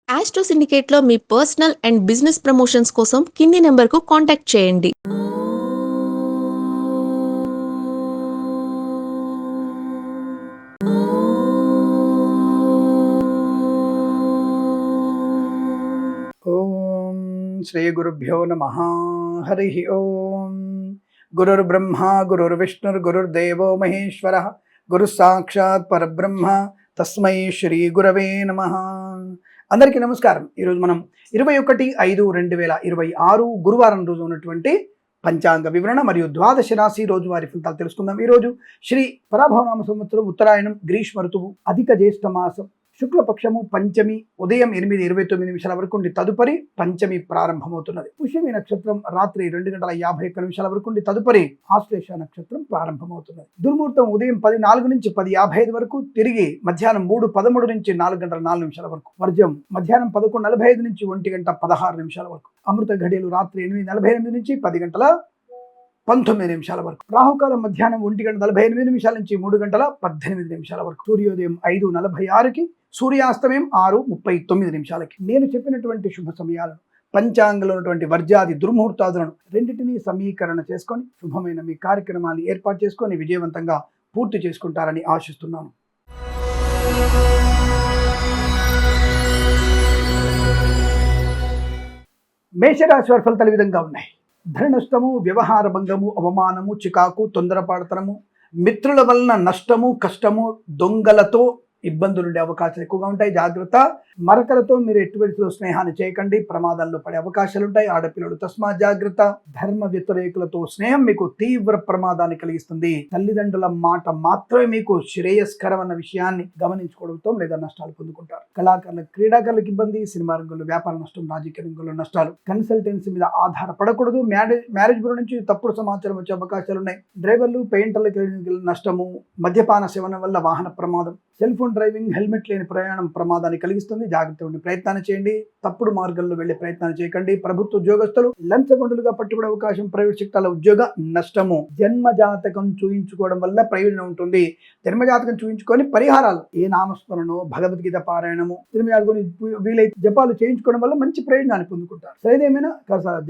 Astro సిండికేట్లో మీ personal and business promotions కోసం కింది నెంబర్కు కాంటాక్ట్ చేయండి. ఓం శ్రీ గురుభ్యో నమః. హరి ఓం. గురుర్బ్రహ్మ గురుర్విష్ణుర్ గురుర్దేవో మహేశ్వర గురు సాక్షాత్ పరబ్రహ్మ తస్మై శ్రీ గురవే నమః. అందరికీ నమస్కారం. ఈరోజు మనం 21/5/2026 గురువారం రోజు ఉన్నటువంటి పంచాంగ వివరణ మరియు ద్వాదశ రాశి రోజువారీ ఫలితాలు తెలుసుకుందాం. ఈరోజు శ్రీ పరాభవనామ సంవత్సరం ఉత్తరాయణం, గ్రీష్మ ఋతువు, అధిక జ్యేష్ఠ మాసం, శుక్లపక్షము, పంచమి ఉదయం 8:29 వరకు ఉండి తదుపరి పంచమి ప్రారంభమవుతున్నది. పుష్యమి నక్షత్రం రాత్రి 2:51 వరకు ఉండి తదుపరి ఆశ్లేష నక్షత్రం ప్రారంభమవుతున్నది. దుర్ముహూర్తం ఉదయం 10:04 నుంచి 10:55 వరకు, తిరిగి మధ్యాహ్నం 3:13 నుంచి 4:04 వరకు, వర్జం మధ్యాహ్నం 11:45 నుంచి 1:16 వరకు, అమృత ఘడియలు రాత్రి 8:48 నుంచి 10:19 వరకు, రాహుకాలం మధ్యాహ్నం 1:48 నుంచి 3:18 వరకు, సూర్యోదయం 5:46కి, సూర్యాస్తమయం 6:39. నేను చెప్పినటువంటి శుభ సమయాలను, పంచాంగంలో ఉన్నటువంటి వర్జాది దుర్ముహూర్తాదులను రెండింటినీ సమీకరణ చేసుకొని శుభమైన మీ కార్యక్రమాన్ని ఏర్పాటు చేసుకొని విజయవంతంగా పూర్తి చేసుకుంటారని ఆశిస్తున్నాను. మేషరాశి వారి ఫలితాలు ఈ విధంగా ఉన్నాయి. ధన నష్టము, వ్యవహార భంగము, అవమానము, చికాకు, తొందరపాటుతనము, మిత్రుల వలన నష్టము, కష్టము, దొంగలతో ఇబ్బందులు ఉండే అవకాశాలు ఎక్కువగా ఉంటాయి. జాగ్రత్త. మరకలతో మీరు ఎటువంటి స్నేహాన్ని చేయకండి, ప్రమాదాల్లో పడే అవకాశాలు ఉంటాయి. ఆడపిల్లలు తస్మా జాగ్రత్త. ధర్మ వ్యతిరేకులతో స్నేహం మీకు తీవ్ర ప్రమాదాన్ని కలిగిస్తుంది. తల్లిదండ్రుల మాట మాత్రమే మీకు శ్రేయస్కరం అన్న విషయాన్ని గమనించుకోవడంతో లేదా నష్టాలు పొందుకుంటారు. కళాకారులకు, క్రీడాకారులకు ఇబ్బంది, సినిమా రంగంలో వ్యాపార నష్టం, రాజకీయ రంగంలో నష్టాలు. కన్సల్టెన్సీ మీద ఆధారపడకూడదు. మ్యారేజ్ బ్యూరో నుంచి తప్పుడు సమాచారం వచ్చే అవకాశాలు ఉన్నాయి. డ్రైవర్లు, పెయింటర్లకు నష్టము, మద్యపాన సేవన వల్ల వాహన ప్రమాదం, సెల్ ఫోన్ డ్రైవింగ్, హెల్మెట్ లేని ప్రయాణం ప్రమాదాన్ని కలిగిస్తుంది. జాగ్రత్త ఉండి ప్రయత్నాన్ని చేయండి. తప్పుడు మార్గంలో వెళ్లే ప్రయత్నాన్ని చేయకండి. ప్రభుత్వ ఉద్యోగస్తులు లంచగొండులుగా పట్టుబడే అవకాశం, ప్రైవేట్ సెక్టార్ల ఉద్యోగ నష్టము. జన్మ జాతకం చూయించుకోవడం వల్ల ప్రయోజనం ఉంటుంది. జన్మ జాతకం చూయించుకొని పరిహారాలు, ఏ నామస్మరణో, భగవద్గీత పారాయణము, వీలైతే జపాలు చేయించుకోవడం వల్ల మంచి ప్రయోజనాన్ని పొందుకుంటారు. సరేదేమైనా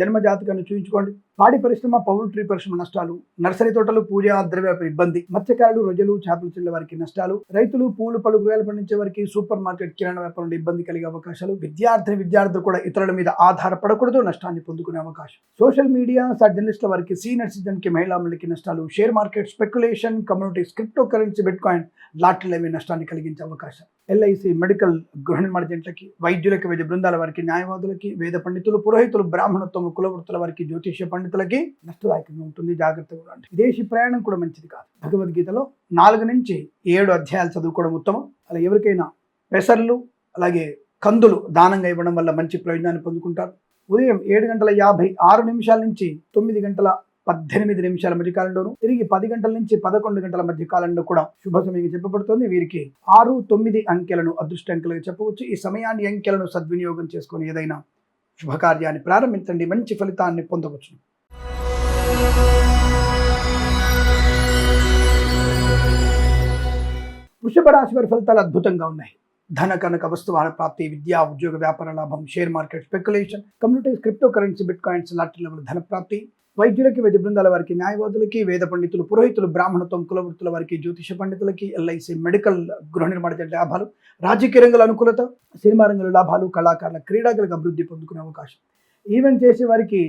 జన్మ జాతకాన్ని చూయించుకోండి. పాడి పరిశ్రమ, పౌల్ట్రీ పరిశ్రమ నష్టాలు, నర్సరీ తోటలు, పూజా ద్రవ్య ఇబ్బంది, మత్స్యకారులు, రొయ్యలు, చేపలు చెల్లే వారికి నష్టాలు, రైతులు, పూలు పలు కూరగాయలు పండించే వారికి, సూపర్ మార్కెట్, కిరాణా వ్యాపారంలో ఇబ్బంది కలిగే అవకాశాలు. విద్యార్థులు కూడా ఇతరుల మీద ఆధారపడకూడదు, నష్టాన్ని పొందుకునే అవకాశం. సోషల్ మీడియా, జర్నలిస్టుల వారికి, సీనియర్ సిటిజన్ కి, మహిళా మండలికి నష్టాలు. Share market, speculation, communities, cryptocurrency, bitcoin, లాటరీలవి నష్టాన్ని కలిగించే అవకాశం. ఎల్ఐసి, మెడికల్, గృహ నిర్మాణ జంట్లకి, వైద్యులకి, వైద్య బృందాల వారికి, న్యాయవాదులకి, వేద పండితులు, పురోహితులు, బ్రాహ్మణత్వం, కులవృత్తుల వారికి, జ్యోతిష్య పండితులకి నష్టదాయకంగా ఉంటుంది. జాగ్రత్తగా ఉండండి. విదేశీ ప్రయాణం కూడా మంచిది కాదు. భగవద్గీతలో 4 నుంచి 7 అధ్యాయాలు చదువుకోవడం ఉత్తమం. అలా ఎవరికైనా పెసర్లు, అలాగే కందులు దానంగా ఇవ్వడం వల్ల మంచి ప్రయోజనాన్ని పొందుకుంటారు. ఉదయం 7:56 నుంచి 9:18 మధ్య కాలంలోను, తిరిగి 10 గంటల నుంచి 11 గంటల మధ్య కాలంలో కూడా శుభ సమయంగా చెప్పబడుతుంది. వీరికి 6, 9 అంకెలను అదృష్ట అంకెలుగా చెప్పవచ్చు. ఈ సమయాన్ని, అంకెలను సద్వినియోగం చేసుకొని ఏదైనా శుభకార్యాన్ని ప్రారంభించండి. మంచి ఫలితాన్ని పొందవచ్చు. వృషభ రాశి వారి ఫలితాలు అద్భుతంగా ఉన్నాయి. ధన, కనక, వస్తువాహన ప్రాప్తి, విద్యా, ఉద్యోగ, వ్యాపార లాభం, share market, speculation, communities, cryptocurrency, bitcoins, లాటరీల ధన ప్రాప్తి. వైద్యులకి, వైద్య బృందాల వారికి, న్యాయవాదులకి, వేద పండితులు, పురోహితులు, బ్రాహ్మణత్వం, కులవృత్తుల వారికి, జ్యోతిష పండితులకి, ఎల్ఐసి, మెడికల్, గృహ నిర్మాణ లాభాలు, రాజకీయ రంగంలో అనుకూలత, సినిమా రంగంలో లాభాలు, కళాకారుల, క్రీడాకులకు అభివృద్ధి పొందుకునే అవకాశం. ఈవెంట్ చేసే వారికి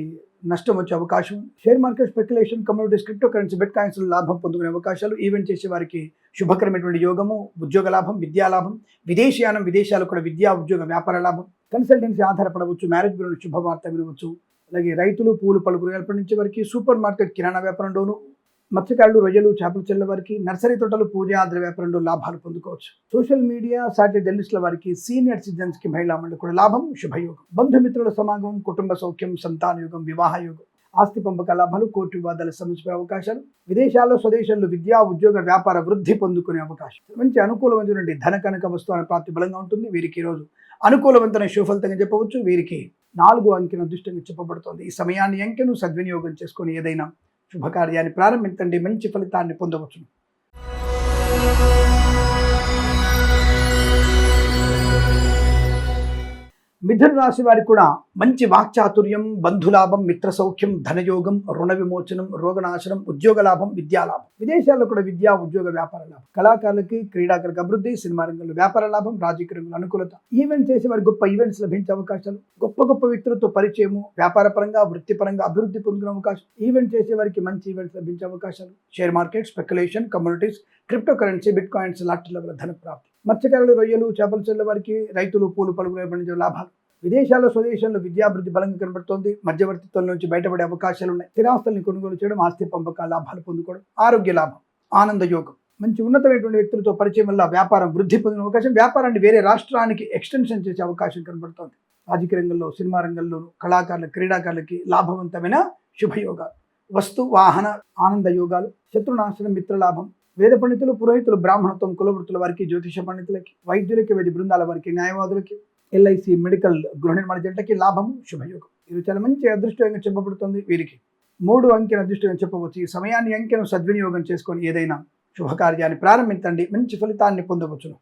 నష్టం వచ్చే అవకాశం. Share market, speculation, communities, cryptocurrency, bit coins లాభం పొందుకునే అవకాశాలు. ఈవెంట్ చేసే వారికి శుభకరమైనటువంటి యోగము, ఉద్యోగ లాభం, విద్యా లాభం, విదేశీయానం, విదేశాలు కూడా విద్యా, ఉద్యోగ, వ్యాపార లాభం. కన్సల్టెన్సీ ఆధారపడవచ్చు. మ్యారేజ్ బ్యూరో శుభవార్త వినవచ్చు. అలాగే రైతులు, పూలు పలు కూరగాయలు పండించే వారికి, సూపర్ మార్కెట్, కిరాణా వ్యాపారంలోను, మత్స్యకారులు, రొయ్యలు, చేపలు చెల్లె వారికి, నర్సరీ తోటలు, పూజా ద్రవ్య వ్యాపారంలో లాభాలు పొందుకోవచ్చు. సోషల్ మీడియా, జర్నలిస్టుల వారికి, సీనియర్ సిటిజన్స్ కి, మహిళా మండలి కూడా లాభం, శుభయోగం. బంధుమిత్రుల సమాగమం, కుటుంబ సౌఖ్యం, సంతాన యోగం, వివాహ యోగం, ఆస్తి పంపక లాభాలు, కోర్టు వివాదాల సమస్య అవకాశాలు. విదేశాల్లో, స్వదేశాల్లో విద్యా, ఉద్యోగ, వ్యాపార వృద్ధి పొందుకునే అవకాశం. మంచి అనుకూలవంతుడి ధన, కనక, వస్తువుల ప్రాప్తి బలంగా ఉంటుంది. వీరికి ఈరోజు అనుకూలవంతమైన శుభఫలితంగా చెప్పవచ్చు. వీరికి 4 అంకెను అదృష్టంగా చెప్పబడుతోంది. ఈ సమయాన్ని, అంకెను సద్వినియోగం చేసుకొని ఏదైనా శుభకార్యాన్ని ప్రారంభించండి. మంచి ఫలితాన్ని పొందవచ్చు. మిథున రాశి వారికి కూడా మంచి వాక్చాతుర్యం, బంధులాభం, మిత్ర సౌఖ్యం, ధనయోగం, రుణ విమోచనం, రోగనాశనం, ఉద్యోగ లాభం, విద్యాలాభం. విదేశాల్లో కూడా విద్యా, ఉద్యోగ, వ్యాపార లాభం. కళాకారులకి, క్రీడాకారులకు అభివృద్ధి, సినిమా రంగంలో వ్యాపార లాభం, రాజకీయ రంగంలో అనుకూలత. ఈవెంట్ చేసే వారికి గొప్ప ఈవెంట్స్ లభించే అవకాశాలు, గొప్ప గొప్ప వ్యక్తులతో పరిచయము, వ్యాపార పరంగా, వృత్తిపరంగా అభివృద్ధి పొందుకునే అవకాశం. ఈవెంట్ చేసే వారికి మంచి ఈవెంట్స్ లభించే అవకాశాలు. Share market, speculation, communities, cryptocurrency, bit coins, lottery level ధన ప్రాప్తి. మత్స్యకారులు, రొయ్యలు, చేపల చెల్ల వారికి, రైతులు, పూలు పలుకులు పండించే లాభాలు. విదేశాల్లో, స్వదేశాల్లో విద్యాభివృద్ధి బలంగా కనబడుతోంది. మధ్యవర్తిత్వం నుంచి బయటపడే అవకాశాలు ఉన్నాయి. స్థిరాస్తుల్ని కొనుగోలు చేయడం, ఆస్తి పంపకాల లాభాలు పొందుకోవడం. ఆరోగ్య లాభం, ఆనంద యోగం. మంచి ఉన్నతమైనటువంటి వ్యక్తులతో పరిచయం వల్ల వ్యాపారం వృద్ధి పొందిన అవకాశం. వ్యాపారాన్ని వేరే రాష్ట్రానికి ఎక్స్టెన్షన్ చేసే అవకాశం కనబడుతోంది. రాజకీయ రంగంలో, సినిమా రంగంలోనూ, కళాకారుల, క్రీడాకారులకి లాభవంతమైన శుభయోగాలు. వస్తు, వాహన, ఆనంద యోగాలు. శత్రునాశనం, మిత్రలాభం. వేద పండితులు, పురోహితులు, బ్రాహ్మణత్వం, కులవృత్తుల వారికి, జ్యోతిష పండితులకి, వైద్యులకి, వైద్య బృందాల వారికి, న్యాయవాదులకి, ఎల్ఐసి, మెడికల్, గృహ నిర్మాణ జంటకి లాభము, శుభయోగం. ఇది చాలా మంచి అదృష్టంగా చెప్పబడుతుంది. వీరికి 3 అంకెను అదృష్టంగా చెప్పవచ్చు. ఈ సమయాన్ని, అంకెను సద్వినియోగం చేసుకొని ఏదైనా శుభకార్యాన్ని ప్రారంభించండి, మంచి ఫలితాన్ని పొందవచ్చును.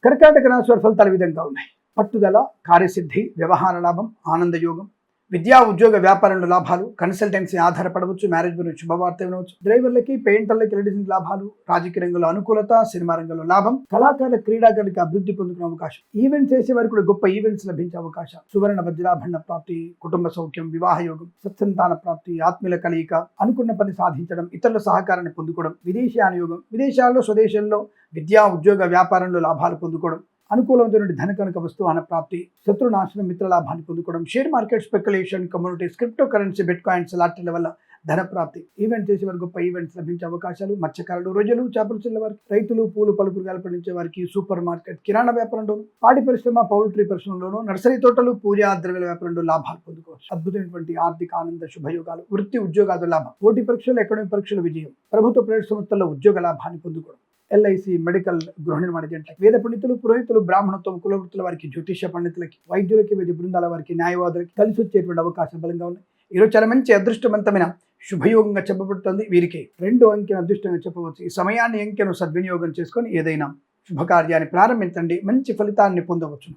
కర్కాటక రాశి వారి ఫలితాలు ఈ విధంగా ఉన్నాయి. పట్టుదల, కార్యసిద్ధి, వ్యవహార లాభం, ఆనందయోగం. విద్యా, ఉద్యోగ, వ్యాపారంలో లాభాలు. కన్సల్టెన్సీ ఆధారపడవచ్చు. మ్యారేజ్ గురించి శుభవార్త వినవచ్చు. డ్రైవర్లకి, పెయింటర్లకి, ఎలక్ట్రీషియన్ లాభాలు. రాజకీయ రంగంలో అనుకూలత, సినిమా రంగంలో లాభం. కళాకారుల, క్రీడాకారులకి అభివృద్ధి పొందుకునే అవకాశం. ఈవెంట్స్ చేసే వారికి కూడా గొప్ప ఈవెంట్స్ లభించే అవకాశం. సువర్ణ వజ్రాభరణ ప్రాప్తి, కుటుంబ సౌఖ్యం, వివాహ యోగం, సత్సంతాన ప్రాప్తి, ఆత్మీయుల కలయిక, అనుకున్న పని సాధించడం, ఇతరుల సహకారాన్ని పొందుకోవడం. విదేశీయాన యోగం. విదేశాల్లో, స్వదేశంలో విద్యా, ఉద్యోగ, వ్యాపారంలో లాభాలు పొందుకోవడం. అనుకూలమైన ధన కనుక వస్తువాహన ప్రాప్తి, శత్రునాశనం, మిత్రలాభాన్ని పొందుకోవడం. Share market, speculation, communities, cryptocurrency, bitcoins, లాటరీల వల్ల ధన ప్రాప్తి. ఈవెంట్ చేసే వారికి గొప్ప ఈవెంట్స్ లభించే అవకాశాలు. మత్స్యకారులు, రొయ్యలు, చేపల చెల్ల వారికి, రైతులు, పూలు పలుకులు పండించే వారికి, సూపర్ మార్కెట్, కిరాణా వ్యాపారంలోను, పాడి పరిశ్రమ, పౌల్ట్రీ పరిశ్రమలోను, నర్సరీ తోటలు, పూజా ద్రవ్యాల వ్యాపారంలో లాభాలు పొందుకోవచ్చు. అద్భుతమైనటువంటి ఆర్థిక ఆనంద శుభయోగాలు. వృత్తి, ఉద్యోగాల లాభం. పోటీ పరీక్షలు, ఎకడమిక్ పరీక్షల విజయం. ప్రభుత్వ ప్రైవేట్ సంస్థల్లో ఉద్యోగ లాభాన్ని పొందుకోవడం. ఎల్ఐసి, మెడికల్, గృహ నిర్మాణ జంట, వేద పండితులు, పురోహితులు, బ్రాహ్మణత్వం, కులవృత్తుల వారికి, జ్యోతిష పండితులకి, వైద్యులకి, వైద్య బృందాల వారికి, న్యాయవాదులకి కలిసి వచ్చేటువంటి అవకాశం బలంగా ఉన్నాయి. ఈరోజు చాలా మంచి అదృష్టవంతమైన శుభయోగంగా చెప్పబడుతుంది. వీరికి 2 అంకెను అదృష్టంగా చెప్పవచ్చు. ఈ సమయాన్ని, అంకెను సద్వినియోగం చేసుకొని ఏదైనా శుభకార్యాన్ని ప్రారంభించండి, మంచి ఫలితాన్ని పొందవచ్చు.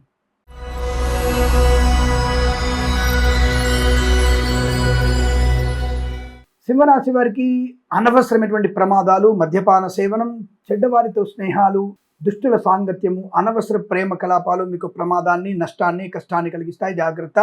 సింహరాశి వారికి అనవసరమైనటువంటి ప్రమాదాలు, మద్యపాన సేవనం, చెడ్డవారితో స్నేహాలు, దుష్టుల సాంగత్యము, అనవసర ప్రేమ కలాపాలు మీకు ప్రమాదాన్ని, నష్టాన్ని, కష్టాన్ని కలిగిస్తాయి. జాగ్రత్త.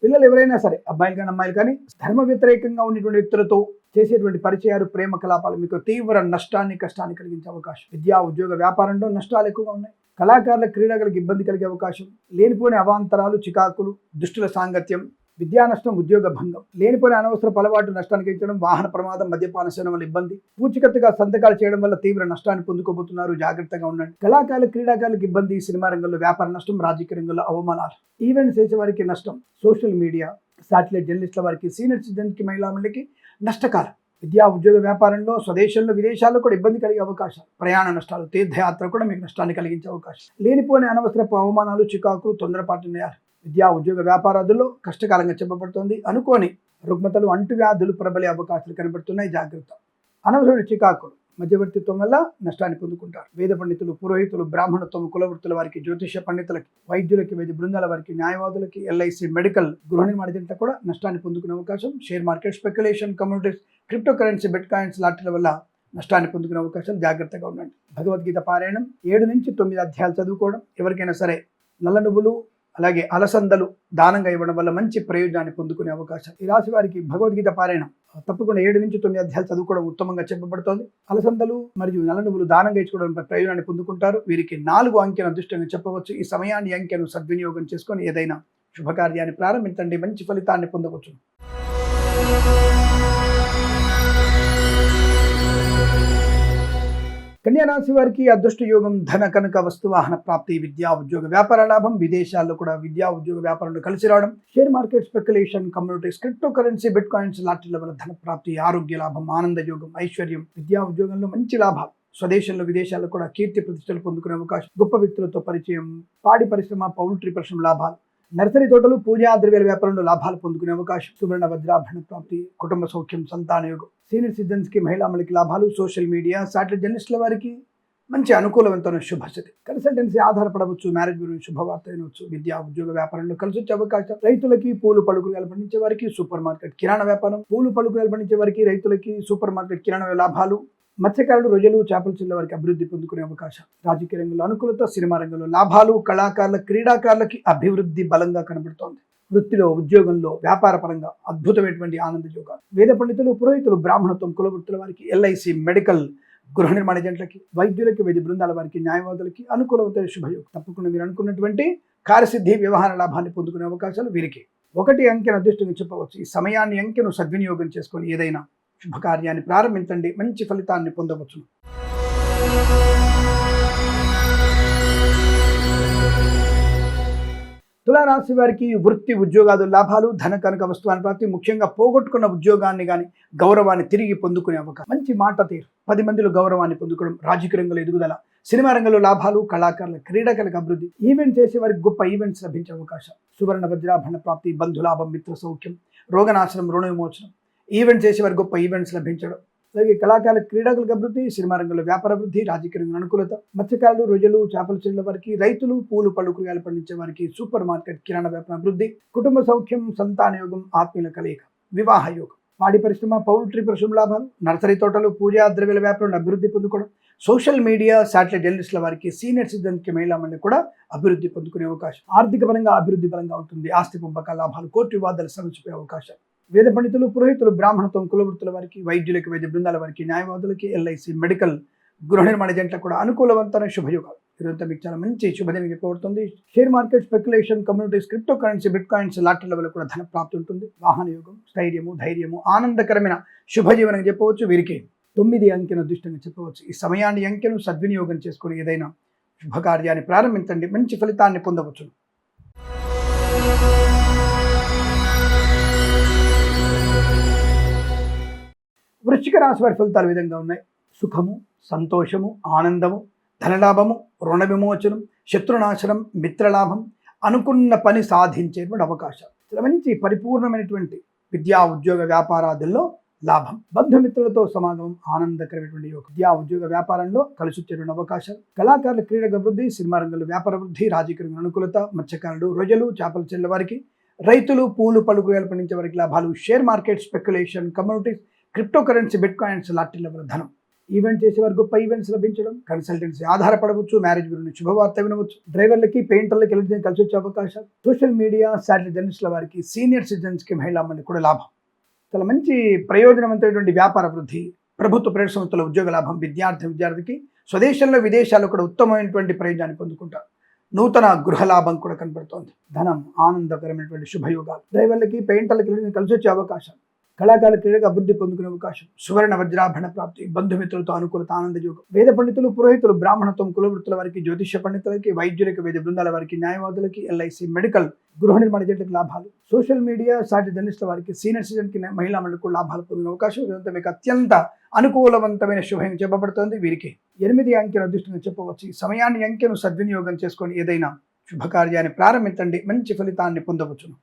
పిల్లలు ఎవరైనా సరే, అబ్బాయిలు కానీ అమ్మాయిలు కానీ, ధర్మ వ్యతిరేకంగా ఉన్నటువంటి వ్యక్తులతో చేసేటువంటి పరిచయాలు, ప్రేమ కలాపాలు మీకు తీవ్ర నష్టాన్ని, కష్టాన్ని కలిగించే అవకాశం. విద్యా, ఉద్యోగ, వ్యాపారంలో నష్టాలు ఎక్కువగా ఉన్నాయి. కళాకారుల, క్రీడాకారులకు ఇబ్బంది కలిగే అవకాశం. లేనిపోని అవాంతరాలు, చికాకులు, దుష్టుల సాంగత్యం, విద్యా నష్టం, ఉద్యోగ భంగం. లేనిపోయిన అనవసర అలవాటు నష్టానికి ఇచ్చడం, వాహన ప్రమాదం, మద్యపాన సేవన వల్ల ఇబ్బంది. పూచికత్తుగా సంతకాలు చేయడం వల్ల తీవ్ర నష్టాన్ని పొందుకోబోతున్నారు. జాగ్రత్తగా ఉండండి. కళాకారులు, క్రీడాకారులకు ఇబ్బంది. సినిమా రంగంలో వ్యాపార నష్టం, రాజకీయ రంగంలో అవమానాలు. ఈవెంట్స్ చేసే వారికి నష్టం. సోషల్ మీడియా, శాటిలైట్ జర్నలిస్టుల వారికి, సీనియర్ సిటిజన్కి, మహిళా మండలికి నష్టకాలం. విద్యా, ఉద్యోగ, వ్యాపారంలో, స్వదేశంలో, విదేశాల్లో కూడా ఇబ్బంది కలిగే అవకాశం. ప్రయాణ నష్టాలు, తీర్థయాత్ర కూడా మీకు నష్టాన్ని కలిగించే అవకాశం. లేనిపోయిన అనవసరపు అవమానాలు, చికాకులు, తొందరపాటు నిర్ణయాలు. విద్యా, ఉద్యోగ, వ్యాపారాదుల్లో కష్టకాలంగా చెప్పబడుతోంది. అనుకోని రుగ్మతలు, అంటువ్యాధులు ప్రబలే అవకాశాలు కనబడుతున్నాయి. జాగ్రత్త. అనవసరమైన చికాకులు, మధ్యవర్తిత్వం వల్ల నష్టాన్ని పొందుకుంటారు. వేద పండితులు, పురోహితులు, బ్రాహ్మణత్వం, కులవృత్తుల వారికి, జ్యోతిష పండితులకి, వైద్యులకి, వైద్య బృందాల వారికి, న్యాయవాదులకి, ఎల్ఐసి, మెడికల్, గృహ నిర్మాణ జంట కూడా నష్టాన్ని పొందుకునే అవకాశం. Share market, speculation, communities, cryptocurrency, bitcoins, లాటరీల వల్ల నష్టాన్ని పొందుకునే అవకాశం. జాగ్రత్తగా ఉండండి. భగవద్గీత పారాయణం 7 నుంచి 9 అధ్యాయాలు చదువుకోవడం. ఎవరికైనా సరే నల్ల నువ్వులు, అలాగే అలసందలు దానంగా ఇవ్వడం వల్ల మంచి ప్రయోజనాన్ని పొందుకునే అవకాశం. ఈ రాశి వారికి భగవద్గీత పారాయణం తప్పకుండా 7 నుంచి 9 అధ్యాయాలు చదువుకోవడం ఉత్తమంగా చెప్పబడుతోంది. అలసందలు మరియు నల్ల నువ్వులు దానంగా ఇచ్చుకోవడం ప్రయోజనాన్ని పొందుకుంటారు. వీరికి 4 అంకెను అదృష్టంగా చెప్పవచ్చు. ఈ సమయాన్ని, అంకెను సద్వినియోగం చేసుకొని ఏదైనా శుభకార్యాన్ని ప్రారంభించండి, మంచి ఫలితాన్ని పొందవచ్చు. కన్యా రాశి వారికి అదృష్ట యోగం, ధన కనక వస్తువాహన ప్రాప్తి, విద్యా, ఉద్యోగ, వ్యాపార లాభం. విదేశాల్లో కూడా విద్యా, ఉద్యోగ, వ్యాపారంలో కలిసి రావడం. Share market, speculation, communities, cryptocurrency, bitcoins, లాటరీల వల్ల ధన ప్రాప్తి, ఆరోగ్య లాభం, ఆనంద యోగం, ఐశ్వర్యం. విద్యా, ఉద్యోగంలో మంచి లాభాలు. స్వదేశంలో, విదేశాల్లో కూడా కీర్తి ప్రతిష్టలు పొందుకునే అవకాశం. గొప్ప వ్యక్తులతో పరిచయం. పాడి పరిశ్రమ, పౌల్ట్రీ పరిశ్రమ లాభాలు. నర్సరీ తోటలు, పూజా ద్రవ్యాల వ్యాపారంలో లాభాలు పొందుకునే అవకాశం. సువర్ణ వజ్రాభరణ ప్రాప్తి, కుటుంబ సౌఖ్యం, సంతాన యోగం. సీనియర్ సిటిజన్స్ కి, మహిళా మండలికి లాభాలు. సోషల్ మీడియా, శాటిలైట్ జర్నలిస్టుల వారికి, మంచి అనుకూలవంతమైన శుభస్థితి. కన్సల్టెన్సీ ఆధారపడవచ్చు, మ్యారేజ్ గురించి శుభవార్త వినవచ్చు. విద్యా ఉద్యోగ వ్యాపారంలో కలిసి వచ్చే అవకాశం. రైతులకి పూలు పలుకులు పండించే వారికి సూపర్ మార్కెట్ కిరాణా వ్యాపారం, పూలు పలుకులు పండించే వారికి రైతులకి సూపర్ మార్కెట్ కిరాణా లాభాలు. మత్స్యకారులు, రొయ్యలు, చేపల చిల్ల వారికి అభివృద్ధి పొందుకునే అవకాశం. రాజకీయ రంగంలో అనుకూలత, సినిమా రంగంలో లాభాలు. కళాకారుల, క్రీడాకారులకి అభివృద్ధి బలంగా కనబడుతోంది. వృత్తిలో, ఉద్యోగంలో, వ్యాపార పరంగా అద్భుతమైనటువంటి ఆనంద యోగాలు. వేద పండితులు, పురోహితులు, బ్రాహ్మణత్వం కులవృత్తుల వారికి, ఎల్ఐసి, మెడికల్, గృహ నిర్మాణ ఏజెంట్లకి, వైద్యులకి, వైద్య బృందాల వారికి, న్యాయవాదులకి అనుకూలమైన శుభయోగం. తప్పకుండా మీరు అనుకున్నటువంటి కార్యసిద్ధి, వ్యవహార లాభాన్ని పొందుకునే అవకాశాలు వీరికి. 1 అంకెను అదృష్టంగా చెప్పవచ్చు. ఈ సమయాన్ని, అంకెను సద్వినియోగం చేసుకొని ఏదైనా శుభకార్యాన్ని ప్రారంభించండి, మంచి ఫలితాన్ని పొందవచ్చు. తులారాశి వారికి వృత్తి, ఉద్యోగాలు, లాభాలు, ధన కనక వస్తువాన్ని ప్రాప్తి. ముఖ్యంగా పోగొట్టుకున్న ఉద్యోగాన్ని కానీ గౌరవాన్ని తిరిగి పొందుకునే అవకాశం. మంచి మాట తీరు, 10 మందిలో గౌరవాన్ని పొందుకోవడం, రాజకీయ రంగంలో ఎదుగుదల, సినిమా రంగంలో లాభాలు, కళాకారుల, క్రీడాకారులకు అభివృద్ధి, ఈవెంట్ చేసే వారికి గొప్ప ఈవెంట్స్ లభించే అవకాశం. సువర్ణ వజ్రాభరణ ప్రాప్తి, బంధులాభం, మిత్ర సౌఖ్యం, రోగనాశనం, రుణ విమోచనం, ఈవెంట్ చేసే వారికి గొప్ప ఈవెంట్స్ లభించడం. అలాగే కళాకారుల, క్రీడాకులకు అభివృద్ధి, సినిమా రంగంలో వ్యాపార అభివృద్ధి, రాజకీయ రంగంలో అనుకూలత. మత్స్యకారులు, రొయ్యలు, చేపల చెరువుల వారికి, రైతులు, పూలు పళ్ళు కూరగాయలు పండించే వారికి సూపర్ మార్కెట్ కిరాణా వ్యాపార అభివృద్ధి. కుటుంబ సౌఖ్యం, సంతాన యోగం, ఆత్మీయుల కలయిక, వివాహ యోగం. పాడి పరిశ్రమ, పౌల్ట్రీ పరిశ్రమ లాభాలు. నర్సరీ తోటలు, పూజా ద్రవ్యాల వ్యాపారంలో అభివృద్ధి పొందుకోవడం. సోషల్ మీడియా, శాటిలైట్ జర్నలిస్టుల వారికి, సీనియర్ సిటిజన్కి, మహిళా మండలి కూడా అభివృద్ధి పొందుకునే అవకాశం. ఆర్థిక పరంగా అభివృద్ధి బలంగా ఉంటుంది. ఆస్తి పంపక లాభాలు, కోర్టు వివాదాలు సమసిపోయే అవకాశం. వేద పండితులు, పురోహితులు, బ్రాహ్మణత్వం కులవృత్తుల వారికి, వైద్యులకి, వైద్య బృందాల వారికి, న్యాయవాదులకి, ఎల్ఐసి, మెడికల్, గృహ నిర్మాణ ఏజెంట్లకు కూడా అనుకూలవంతమైన శుభయోగాలు. ఈరోజు మీకు చాలా మంచి శుభదినం చెప్పబడుతుంది. Share market, speculation, communities, cryptocurrency, bitcoins, లాటరీల వల్ల కూడా ధన ప్రాప్తి ఉంటుంది. వాహన యోగం, స్థైర్యము, ధైర్యము, ఆనందకరమైన శుభజీవనం చెప్పవచ్చు. వీరికి 9 అంకెను అదృష్టంగా చెప్పవచ్చు. ఈ సమయాన్ని, అంకెను సద్వినియోగం చేసుకుని ఏదైనా శుభకార్యాన్ని ప్రారంభించండి, మంచి ఫలితాన్ని పొందవచ్చు. వృశ్చిక రాశి వారి ఫలితాలు విధంగా ఉన్నాయి. సుఖము, సంతోషము, ఆనందము, ధనలాభము, రుణ విమోచనం, శత్రునాశనం, మిత్రలాభం, అనుకున్న పని సాధించేటువంటి అవకాశం. చాలా మంచి పరిపూర్ణమైనటువంటి విద్యా, ఉద్యోగ, వ్యాపారాదుల్లో లాభం. బంధుమిత్రులతో సమాగమం, ఆనందకరమైనటువంటి విద్యా, ఉద్యోగ, వ్యాపారంలో కలిసి వచ్చేటువంటి అవకాశాలు. కళాకారుల, క్రీడల అభివృద్ధి, సినిమా రంగంలో వ్యాపార అభివృద్ధి, రాజకీయ రంగంలో అనుకూలత. మత్స్యకారులు, రొయ్యలు, చేపల చెల్ల వారికి, రైతులు, పూలు పళ్ళు కూరగాయలు పండించే వారికి లాభాలు. Share market, speculation, communities, cryptocurrency, bitcoins, లాటరీల వల్ల ధనం. ఈవెంట్ చేసేవారు గొప్ప ఈవెంట్స్ లభించడం. కన్సల్టెన్సీ ఆధారపడవచ్చు, మ్యారేజ్ గురించి శుభవార్త వినవచ్చు. డ్రైవర్లకి, పెయింటర్లకి కలిసి వచ్చే అవకాశాలు. సోషల్ మీడియా, శాటిలైట్ జర్నలిస్టుల వారికి, సీనియర్ సిటిజన్స్కి, మహిళా మండలి కూడా లాభం. చాలా మంచి ప్రయోజనవంతమైనటువంటి వ్యాపార వృద్ధి, ప్రభుత్వ ప్రైవేట్ సంస్థల ఉద్యోగ లాభం. విద్యార్థికి స్వదేశంలో, విదేశాల్లో కూడా ఉత్తమమైనటువంటి ప్రయోజనాన్ని పొందుకుంటారు. నూతన గృహ లాభం కూడా కనబడుతోంది. ధనం, ఆనందకరమైనటువంటి శుభయోగాలు. డ్రైవర్లకి, పెయింటర్లకి కలిసి వచ్చే అవకాశాలు. కళాకారుల, క్రీడకు అభివృద్ధి పొందుకునే అవకాశం. సువర్ణ వజ్రాభరణ ప్రాప్తి, బంధుమిత్రులతో అనుకూలత, ఆనంద యోగం. వేద పండితులు, పురోహితులు, బ్రాహ్మణత్వం కులవృత్తుల వారికి, జ్యోతిష్య పండితులకి, వైద్యులకి, వైద్య బృందాల వారికి, న్యాయవాదులకి, ఎల్ఐసి, మెడికల్, గృహ నిర్మాణ ఏజెంట్లకు లాభాలు. సోషల్ మీడియా, శాటిలైట్ జర్నలిస్టుల వారికి, సీనియర్ సిటిజన్కి, మహిళా మండలికి లాభాలు పొందిన అవకాశం. ఇదంతా మీకు అత్యంత అనుకూలవంతమైన శుభం చెప్పబడుతోంది. వీరికి 8 అంకెను అదృష్టంగా చెప్పవచ్చు. ఈ సమయాన్ని, అంకెను సద్వినియోగం చేసుకొని ఏదైనా శుభకార్యాన్ని ప్రారంభించండి, మంచి ఫలితాన్ని పొందవచ్చును.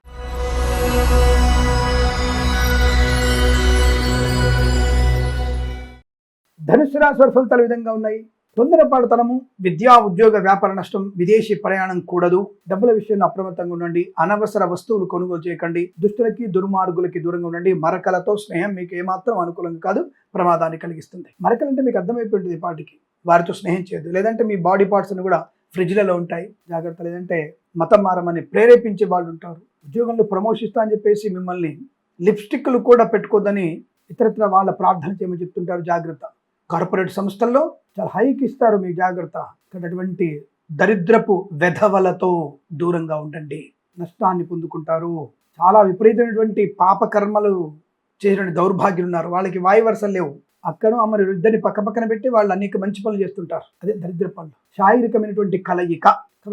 ధనుసు రాశి వారి ఫలితాలు విధంగా ఉన్నాయి. తొందరపాటుతనము, విద్యా, ఉద్యోగ, వ్యాపార నష్టం, విదేశీ ప్రయాణం కూడదు. డబ్బుల విషయంలో అప్రమత్తంగా ఉండండి. అనవసర వస్తువులు కొనుగోలు చేయకండి. దుష్టులకి, దుర్మార్గులకి దూరంగా ఉండండి. మరకలతో స్నేహం మీకు ఏమాత్రం అనుకూలంగా కాదు, ప్రమాదాన్ని కలిగిస్తుంది. మరకలంటే మీకు అర్థమైపోయింది పాటికి. వారితో స్నేహం చేయదు. లేదంటే మీ బాడీ పార్ట్స్ అని కూడా ఫ్రిడ్జ్లలో ఉంటాయి, జాగ్రత్త. లేదంటే మతం మారమని ప్రేరేపించే వాళ్ళు ఉంటారు. ఉద్యోగంలో ప్రమోషన్ ఇస్తా అని చెప్పేసి మిమ్మల్ని లిప్స్టిక్లు కూడా పెట్టుకోదని ఇతరత్ర వాళ్ళ ప్రార్థన చేయమని చెప్తుంటారు, జాగ్రత్త. కార్పొరేట్ సంస్థల్లో చాలా హైక్ ఇస్తారు, మీకు జాగ్రత్త. అటువంటి దరిద్రపు వెధవలతో దూరంగా ఉండండి, నష్టాన్ని పొందుకుంటారు. చాలా విపరీతమైనటువంటి పాపకర్మలు చేసిన దౌర్భాగ్యులు ఉన్నారు, వాళ్ళకి వాయి వరుసలు లేవు. అక్కను అమ్మను ఇద్దరిని పక్కన పెట్టి వాళ్ళు అనేక మంచి పనులు చేస్తుంటారు, అదే దరిద్ర పనులు. శారీరకమైనటువంటి కలయిక.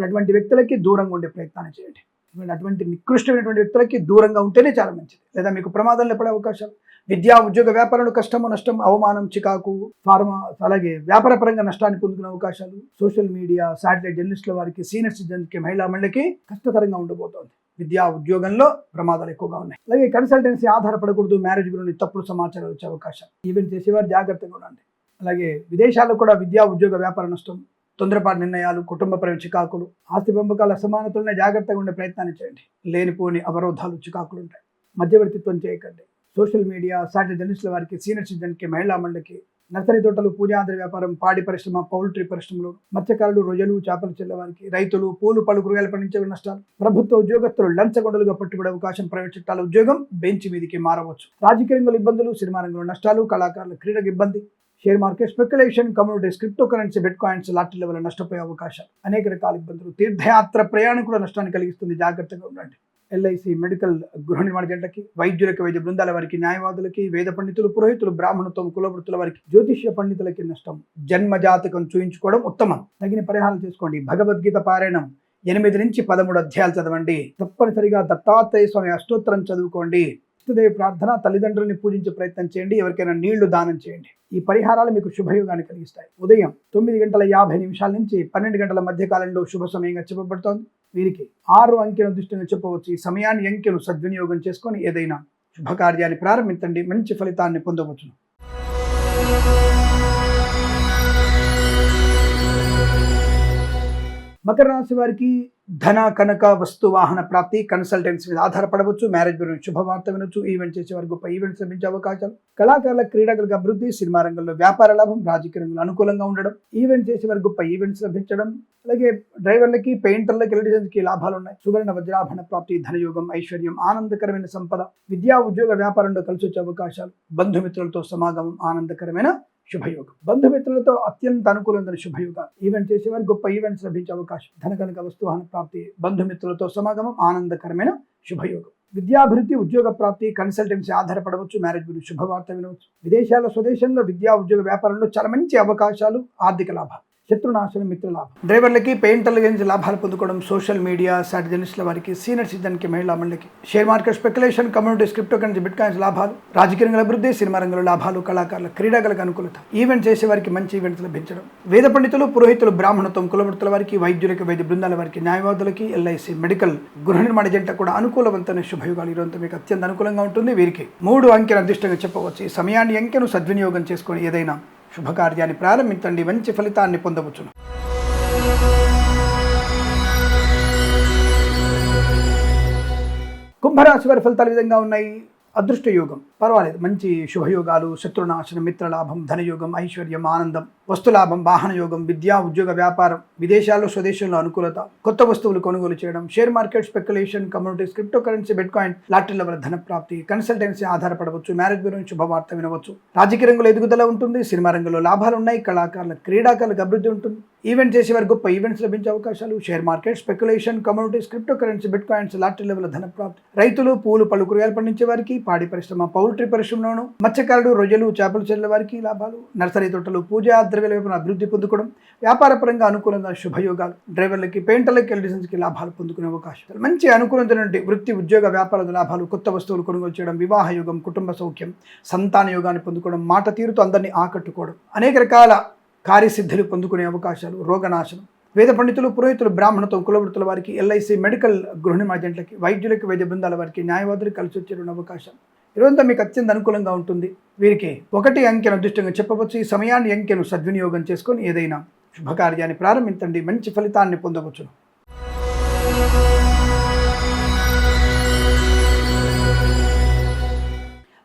అటువంటి వ్యక్తులకి దూరంగా ఉండే ప్రయత్నాన్ని చేయండి. అటువంటి నికృష్టమైనటువంటి వ్యక్తులకి దూరంగా ఉంటేనే చాలా మంచిది, లేదా మీకు ప్రమాదంలో పడే అవకాశాలు. విద్యా, ఉద్యోగ, వ్యాపారంలో కష్టము, నష్టం, అవమానం, చికాకు, ఫార్మా, అలాగే వ్యాపార పరంగా నష్టాన్ని పొందుకునే అవకాశాలు. సోషల్ మీడియా, శాటిలైట్ జర్నలిస్టుల వారికి, సీనియర్ సిటిజన్కి, మహిళా మండలికి కష్టతరంగా ఉండబోతోంది. విద్యా, ఉద్యోగంలో ప్రమాదాలు ఎక్కువగా ఉన్నాయి. అలాగే కన్సల్టెన్సీ ఆధారపడకూడదు. మ్యారేజ్ గురించి తప్పుడు సమాచారం వచ్చే అవకాశం. ఈవెంట్ చేసేవారు జాగ్రత్తగా ఉండండి. అలాగే విదేశాల్లో కూడా విద్యా ఉద్యోగ వ్యాపార నష్టం, తొందరపాటు నిర్ణయాలు, కుటుంబపరమైన చికాకులు, ఆస్తి పంపకాల అసమానతలనే జాగ్రత్తగా ఉండే ప్రయత్నాన్ని చేయండి. లేనిపోని అవరోధాలు, చికాకులు ఉంటాయి. మధ్యవర్తిత్వం చేయకండి. సోషల్ మీడియా, సాటి జర్నలిస్టుల వారికి, సీనియర్ సిటిజన్కి, మహిళా మండలికి, నర్సరీ తోటలు, పూజాంతర వ్యాపారం, పాడి పరిశ్రమ, పౌల్ట్రీ పరిశ్రమలు, మత్స్యకారులు, రొయ్యలు, చేపలు చెల్లవారికి, రైతులు, పూలు పళ్ళు కూరగాయలు పండించే నష్టాలు, ప్రభుత్వ ఉద్యోగస్తులు లంచగొండలుగా పట్టుబడే అవకాశం, ప్రైవేట్ చట్టాల ఉద్యోగం బెంచ్ మీదికి మారవచ్చు. రాజకీయ రంగంలో ఇబ్బందులు, సినిమా రంగంలో నష్టాలు, కళాకారుల క్రీడకు ఇబ్బంది, share market speculation, communities, cryptocurrency, bitcoins, లాటరీల వల్ల నష్టపోయే అవకాశాలు, అనేక రకాల ఇబ్బందులు. తీర్థయాత్ర ప్రయాణం కూడా నష్టాన్ని కలిగిస్తుంది, జాగ్రత్తగా ఉండండి. ఎల్ఐసి, మెడికల్, గృహ నిర్మాణ జంటకి, వైద్యులకి, వైద్య బృందాల వారికి, న్యాయవాదులకి, వేద పండితులు, పురోహితులు, బ్రాహ్మణత్వం, కులవృత్తుల వారికి, జ్యోతిష్య పండితులకి నష్టం. జన్మ జాతకం చూయించుకోవడం ఉత్తమం. తగిన పరిహారం చేసుకోండి. భగవద్గీత పారాయణం 8 నుంచి 13 అధ్యాయాలు చదవండి. తప్పనిసరిగా దత్తాత్రేయ స్వామి అష్టోత్తరం చదువుకోండి. ఇష్టదేవి ప్రార్థన, తల్లిదండ్రులని పూజించే ప్రయత్నం చేయండి. ఎవరికైనా నీళ్లు దానం చేయండి. ఈ పరిహారాలు మీకు శుభయోగాన్ని కలిగిస్తాయి. ఉదయం 9:50 నుంచి 12 గంటల మధ్య కాలంలో శుభ సమయంగా చెప్పబడుతోంది. వీరికి 6 అంకెను దృష్టిని చెప్పవచ్చు. ఈ సమయాన్ని, అంకెను సద్వినియోగం చేసుకొని ఏదైనా శుభకార్యాన్ని ప్రారంభించండి. మంచి ఫలితాన్ని పొందవచ్చును. మకర రాశి వారికి ధన, కనక, వస్తు, వాహన ప్రాప్తి, కన్సల్టెన్సీ మీద ఆధారపడవచ్చు. మ్యారేజ్ గురించి శుభవార్త వినొచ్చు. ఈవెంట్ చేసేవారు గొప్ప ఈవెంట్స్ లభించే అవకాశాలు, కళాకారుల క్రీడాకులకు అభివృద్ధి, సినిమా రంగంలో వ్యాపార లాభం, రాజకీయ రంగంలో అనుకూలంగా ఉండడం, ఈవెంట్ చేసేవారు గొప్ప ఈవెంట్స్ లభించడం, అలాగే డ్రైవర్లకి, పెయింటర్లకి, ఎలక్ట్రీషియన్స్కి లాభాలు ఉన్నాయి. సువర్ణ వజ్రాభరణ ప్రాప్తి, ధనయోగం, ఐశ్వర్యం, ఆనందకరమైన సంపద, విద్యా ఉద్యోగ వ్యాపారంలో కలిసి వచ్చే అవకాశాలు, బంధుమిత్రులతో సమాగమం, ఆనందకరమైన శుభయోగం. బంధుమిత్రులతో అత్యంత అనుకూలమైన శుభయోగాలు. ఈవెంట్ చేసేవారు గొప్ప ఈవెంట్స్ లభించే అవకాశం, ధన కనుక వస్తువాహన ప్రాప్తి, బంధుమిత్రులతో సమాగమం, ఆనందకరమైన శుభయోగం. విద్యాభివృద్ధి, ఉద్యోగ ప్రాప్తి, కన్సల్టెన్సీ ఆధారపడవచ్చు. మ్యారేజ్ గురించి శుభవార్త వినవచ్చు. విదేశాల్లో, స్వదేశంలో విద్యా ఉద్యోగ వ్యాపారంలో చాలా మంచి అవకాశాలు, ఆర్థిక లాభాలు, శత్రునాశనం, మిత్రలాభం. డ్రైవర్లకి, పెయింటర్ల గురించి లాభాలు పొందుకోవడం. సోషల్ మీడియా, సాటి జర్నలిస్టుల వారికి, సీనియర్ సిటిజన్కి, మహిళా మండలికి, share market speculation, communities, cryptocurrency, bit coins లాభాలు, రాజకీయ రంగంలో అభివృద్ధి, సినిమా రంగంలో లాభాలు, కళాకారుల క్రీడాకులకు అనుకూలత, ఈవెంట్ చేసే వారికి మంచి ఈవెంట్స్ లభించడం, వేద పండితులు, పురోహితులు, బ్రాహ్మణత్వం, కులవృత్తుల వారికి, వైద్యులకి, వైద్య బృందాల వారికి, న్యాయవాదులకి, ఎల్ఐసి, మెడికల్, గృహ నిర్మాణ జంట కూడా అనుకూలవంతమైన శుభయోగాలు. ఈరోజు మీకు అత్యంత అనుకూలంగా ఉంటుంది. వీరికి 3 అంకెను అదృష్టంగా చెప్పవచ్చు. ఈ సమయాన్ని, అంకెను సద్వినియోగం చేసుకొని ఏదైనా శుభకార్యాన్ని ప్రారంభించండి. మంచి ఫలితాన్ని పొందవచ్చును. కుంభరాశి వారి ఫలితాలు విధంగా ఉన్నాయి. అదృష్ట యోగం పర్వాలేదు, మంచి శుభయోగాలు, శత్రునాశనం, మిత్రలాభం, ధనయోగం, ఐశ్వర్యం, ఆనందం, వస్తులాభం, వాహన యోగం, విద్యా ఉద్యోగ వ్యాపారం, విదేశాల్లో, స్వదేశంలో అనుకూలత, కొత్త వస్తువులు కొనుగోలు చేయడం, share market speculation, communities, cryptocurrency, bitcoin, లాటరీల వల్ల ధన ప్రాప్తి, కన్సల్టెన్సీ ఆధారపడవచ్చు. మ్యారేజ్ గురించి శుభవార్త వినవచ్చు. రాజకీయ రంగంలో ఎదుగుదల ఉంటుంది. సినిమా రంగంలో లాభాలు ఉన్నాయి. కళాకారుల క్రీడాకారులకు అభివృద్ధి ఉంటుంది. ఈవెంట్ చేసేవారు గొప్ప ఈవెంట్స్ లభించే అవకాశాలు, share market speculation, communities, cryptocurrency, bitcoins, లాటరీల వల్ల ధన ప్రాప్తి, రైతులు, పూలు పళ్ళు కూరగాయలు పండించే వారికి, పాడి పరిశ్రమ, పౌల్ట్రీ పరిశ్రమలోను, మత్స్యకారులు, రొయ్యలు, చేపలు చెల్లె వారికి లాభాలు, నర్సరీ తోటలు, పూజా ద్రవ్యాల వైపున అభివృద్ధి పొందుకోవడం, వ్యాపార పరంగా అనుకూలంగా శుభయోగాలు, డ్రైవర్లకి, పెయింటర్లకి, ఎలక్ట్రీషియన్స్కి లాభాలు పొందుకునే అవకాశాలు, మంచి అనుకూలమైన వృత్తి ఉద్యోగ వ్యాపారాల లాభాలు, కొత్త వస్తువులు కొనుగోలు చేయడం, వివాహ యోగం, కుటుంబ సౌఖ్యం, సంతాన యోగాన్ని పొందుకోవడం, మాట తీరుతో అందరినీ ఆకట్టుకోవడం, అనేక రకాల కార్యసిద్ధులు పొందుకునే అవకాశాలు, రోగనాశనం, వేద పండితులు, పురోహితులు, బ్రాహ్మణత్వం, కులవృత్తుల వారికి, ఎల్ఐసి, మెడికల్, గృహ నిర్మాణ జంటలకి, వైద్యులకి, వైద్య బృందాల వారికి, న్యాయవాదులకు కలిసి వచ్చే అవకాశాలు. ఈరోజంతా మీకు అత్యంత అనుకూలంగా ఉంటుంది. వీరికి 1 అంకెను అదృష్టంగా చెప్పవచ్చు. ఈ సమయాన్ని, అంకెను సద్వినియోగం చేసుకొని ఏదైనా శుభకార్యాన్ని ప్రారంభించండి. మంచి ఫలితాన్ని పొందవచ్చును.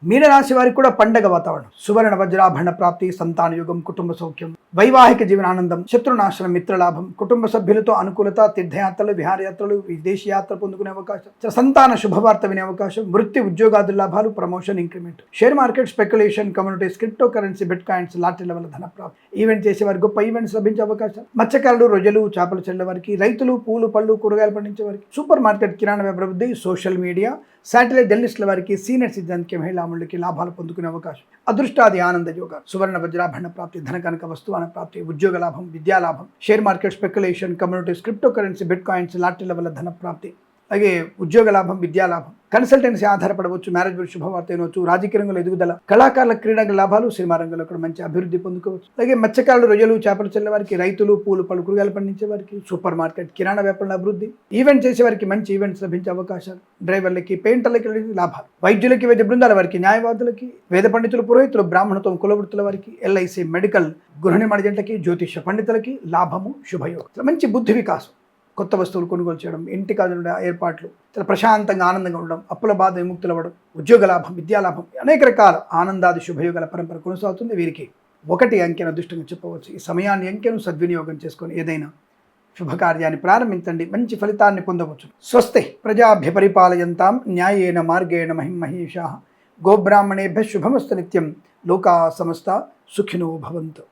మీనరాశి వారికి కూడా పండగ వాతావరణం. సువర్ణ వజ్రాభరణ ప్రాప్తి, సంతాన యుగం, కుటుంబ సౌఖ్యం, వైవాహిక జీవనానందం, శత్రునాశనం, మిత్రలాభం, కుటుంబ సభ్యులతో అనుకూలత, తీర్థయాత్రలు, విహారయాత్రలు, విదేశీ యాత్ర పొందుకునే అవకాశం, సంతాన శుభవార్త వినే అవకాశం, వృత్తి ఉద్యోగాది లాభాలు, promotion, increment, share market speculation, communities, cryptocurrency, bitcoins, లాటరీల వల్ల ధన ప్రాప్తి, ఈవెంట్ చేసేవారికి గొప్ప ఈవెంట్స్ లభించే అవకాశం, మత్స్యకారులు, రొయ్యలు, చేపలు చెల్లె వారికి, రైతులు, పూలు పళ్ళు కూరగాయలు పండించే వారికి, సూపర్ మార్కెట్, కిరాణా అభివృద్ధి, సోషల్ మీడియా, శాటిలైట్ జర్నలిస్టుల వారికి, సీనియర్ సిటిజన్కి, మహిళా మండలికి లాభాలు పొందుకునే అవకాశం, అదృష్టాది ఆనంద యోగాలు, సువర్ణ వజ్రాభరణ ప్రాప్తి, ధన కనక వస్తువాన ప్రాప్తి, ఉద్యోగ లాభం, విద్యా లాభం, share market speculation, communities, cryptocurrency, bitcoins, లాటరీల వల్ల ధన ప్రాప్తి, అలాగే ఉద్యోగ లాభం, విద్యా లాభం, కన్సల్టెన్సీ ఆధారపడవచ్చు, మ్యారేజ్ గురించి శుభవార్త వినవచ్చు, రాజకీయ రంగంలో ఎదుగుదల, కళాకారుల క్రీడా లాభాలు, సినిమా రంగంలో కూడా మంచి అభివృద్ధి పొందుకోవచ్చు. అలాగే మత్స్యకారులు, రొయ్యలు, చేపలు చెల్లే వారికి, రైతులు, పూలు పళ్ళు కూరగాయలు పండించే వారికి, సూపర్ మార్కెట్, కిరాణా వ్యాపారంలో అభివృద్ధి, ఈవెంట్ చేసే వారికి మంచి ఈవెంట్స్ లభించే అవకాశాలు, డ్రైవర్లకి, పెయింటర్లకి లాభాలు, వైద్యులకి, వైద్య బృందాల వారికి, న్యాయవాదులకి, వేద పండితులు, పురోహితులు, బ్రాహ్మణత్వం, కులవృత్తుల వారికి, ఎల్ఐసి, మెడికల్, గృహ నిర్మాణ జంటకి, జ్యోతిష పండితులకి లాభము, శుభయోగం, మంచి బుద్ధి వికాసం, కొత్త వస్తువులు కొనుగోలు చేయడం, ఇంటి కాదు ఏర్పాట్లు, చాలా ప్రశాంతంగా ఆనందంగా ఉండడం, అప్పుల బాధ విముక్తులు అవ్వడం, ఉద్యోగ లాభం, విద్యా లాభం, అనేక రకాల ఆనందాది శుభయోగాల పరంపర కొనసాగుతుంది. వీరికి 1 అంకెను అదృష్టంగా చెప్పవచ్చు. ఈ సమయాన్ని అంకెను సద్వినియోగం చేసుకొని ఏదైనా శుభకార్యాన్ని ప్రారంభించండి, మంచి ఫలితాన్ని పొందవచ్చు. స్వస్తి ప్రజాభ్య పరిపాలయంతాం న్యాయేన మార్గేణ మహిమహేషాః. గోబ్రాహ్మణేభ్యః శుభమస్తు నిత్యం. లోకా సమస్తా సుఖినో భవంతు.